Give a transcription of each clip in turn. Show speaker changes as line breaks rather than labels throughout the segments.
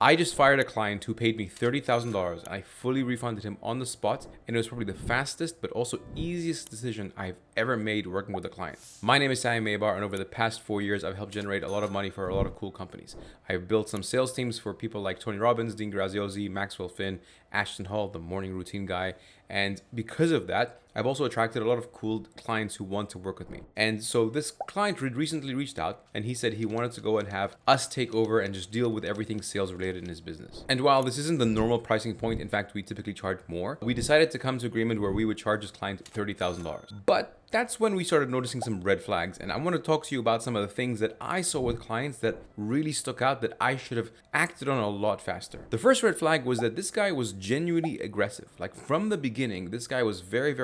I just fired a client who paid me $30,000 and I fully refunded him on the spot, and it was probably the fastest but also easiest decision I've ever made working with a client. My name is Sami Meibar, and over the past 4 years, I've helped generate a lot of money for a lot of cool companies. I've built some sales teams for people like Tony Robbins, Graziosi, Maxwell Finn, Ashton Hall, the morning routine guy, and because of that, I've also attracted a lot of cool clients who want to work with me. And so this client recently reached out and he said he wanted to go and have us take over and just deal with everything sales related in his business. And while this isn't the normal pricing point, in fact, we typically charge more, we decided to come to agreement where we would charge this client $30,000. But that's when we started noticing some red flags. And I want to talk to you about some of the things that I saw with clients that really stuck out that I should have acted on a lot faster. The first red flag was that this guy was genuinely aggressive. Like from the beginning, this guy was very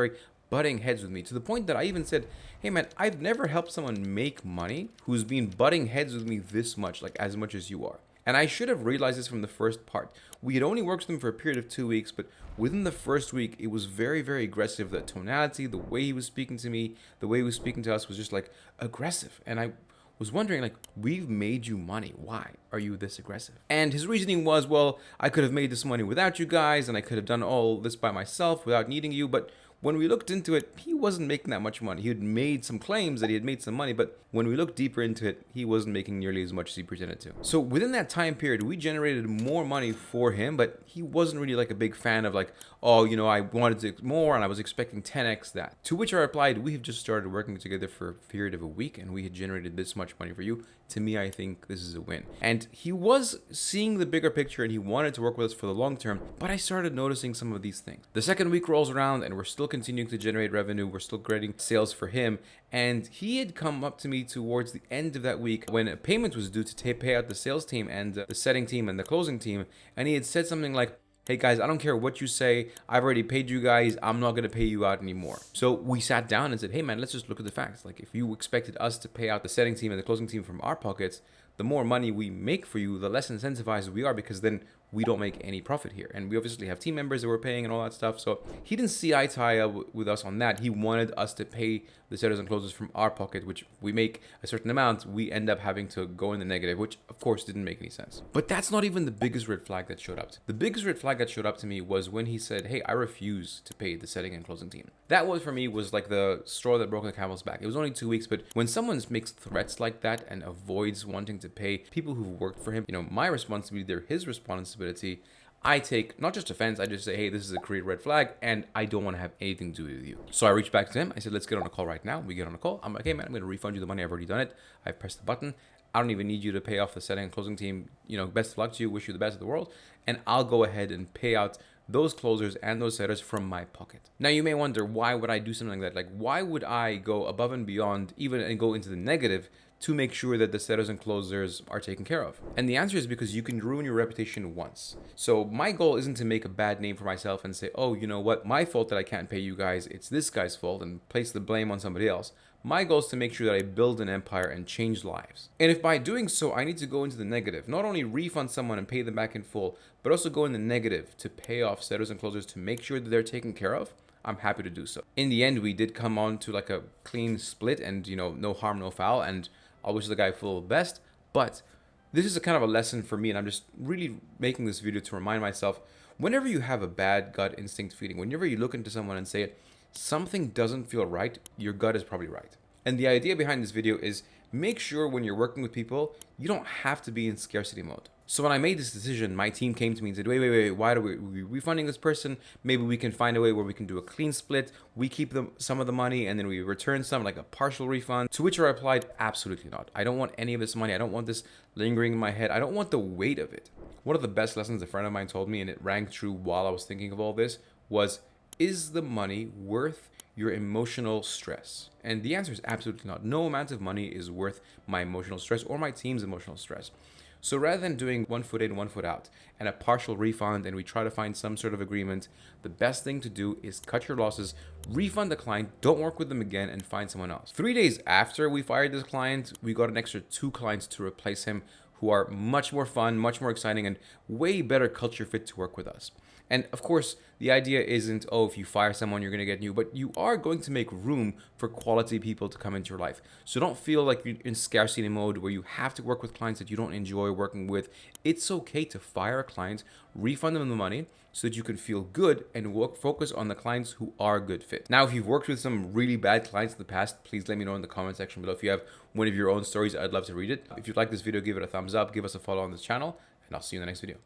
butting heads with me, to the point that I even said, hey man, I've never helped someone make money who's been butting heads with me this much, like as much as you are. And I should have realized this from the first part. We had only worked with him for a period of 2 weeks, but within the first week, it was very aggressive. The tonality, the way he was speaking to me, the way he was speaking to us was just like aggressive. And I was wondering, like, we've made you money. Why are you this aggressive? And his reasoning was, well, I could have made this money without you guys, and I could have done all this by myself without needing you. But when we looked into it, he wasn't making that much money. He had made some claims that he had made some money, but when we looked deeper into it, he wasn't making nearly as much as he pretended to. So within that time period, we generated more money for him, but he wasn't really like a big fan of like, oh, you know, I wanted more and I was expecting 10x that. To which I replied, we have just started working together for a period of a week and we had generated this much money for you. To me, I think this is a win. And he was seeing the bigger picture and he wanted to work with us for the long term, but I started noticing some of these things. The second week rolls around and we're still continuing to generate revenue. We're still creating sales for him. And he had come up to me towards the end of that week when a payment was due to pay out the sales team and the setting team and the closing team. And he had said something like, hey guys, I don't care what you say. I've already paid you guys. I'm not going to pay you out anymore. So we sat down and said, hey man, let's just look at the facts. Like if you expected us to pay out the setting team and the closing team from our pockets, the more money we make for you, the less incentivized we are, because then we don't make any profit here. And we obviously have team members that we're paying and all that stuff. So he didn't see eye to eye with us on that. He wanted us to pay the setters and closers from our pocket, which we make a certain amount, we end up having to go in the negative, which of course didn't make any sense. But that's not even the biggest red flag that showed up. The biggest red flag that showed up to me was when he said, hey, I refuse to pay the setting and closing team. That was for me was like the straw that broke the camel's back. It was only 2 weeks, but when someone makes threats like that and avoids wanting to pay people who've worked for him, you know, my responsibility, they're his responsibility. I take not just offense, I just say, hey, this is a clear red flag and I don't want to have anything to do with you. So I reached back to him. I said, let's get on a call right now. We get on a call. I'm like, hey man, I'm going to refund you the money. I've already done it. I've pressed the button. I don't even need you to pay off the setting and closing team. You know, best of luck to you. Wish you the best of the world. And I'll go ahead and pay out those closers and those setters from my pocket. Now you may wonder, why would I do something like that? Like, why would I go above and beyond even and go into the negative to make sure that the setters and closers are taken care of? And the answer is because you can ruin your reputation once. So my goal isn't to make a bad name for myself and say, oh, you know what, my fault that I can't pay you guys, it's this guy's fault, and place the blame on somebody else. My goal is to make sure that I build an empire and change lives. And if by doing so, I need to go into the negative, not only refund someone and pay them back in full, but also go in the negative to pay off setters and closers to make sure that they're taken care of, I'm happy to do so. In the end, we did come on to like a clean split and, you know, no harm, no foul. And I wish the guy full best, but this is a kind of a lesson for me, and I'm just really making this video to remind myself, whenever you have a bad gut instinct feeling, whenever you look into someone and say, something doesn't feel right, your gut is probably right. And the idea behind this video is make sure when you're working with people, you don't have to be in scarcity mode. So when I made this decision, my team came to me and said, wait, why are we refunding this person? Maybe we can find a way where we can do a clean split. We keep some of the money and then we return some, like a partial refund. To which I replied, absolutely not. I don't want any of this money. I don't want this lingering in my head. I don't want the weight of it. One of the best lessons a friend of mine told me, and it rang true while I was thinking of all this, was, is the money worth your emotional stress? And the answer is absolutely not. No amount of money is worth my emotional stress or my team's emotional stress. So rather than doing 1 foot in, 1 foot out and a partial refund and we try to find some sort of agreement, the best thing to do is cut your losses, refund the client, don't work with them again, and find someone else. 3 days after we fired this client, we got an extra 2 clients to replace him who are much more fun, much more exciting, and way better culture fit to work with us. And of course, the idea isn't, oh, if you fire someone, you're going to get new, but you are going to make room for quality people to come into your life. So don't feel like you're in scarcity mode where you have to work with clients that you don't enjoy working with. It's okay to fire a client, refund them the money so that you can feel good and focus on the clients who are a good fit. Now, if you've worked with some really bad clients in the past, please let me know in the comment section below. If you have one of your own stories, I'd love to read it. If you like this video, give it a thumbs up, give us a follow on this channel, and I'll see you in the next video.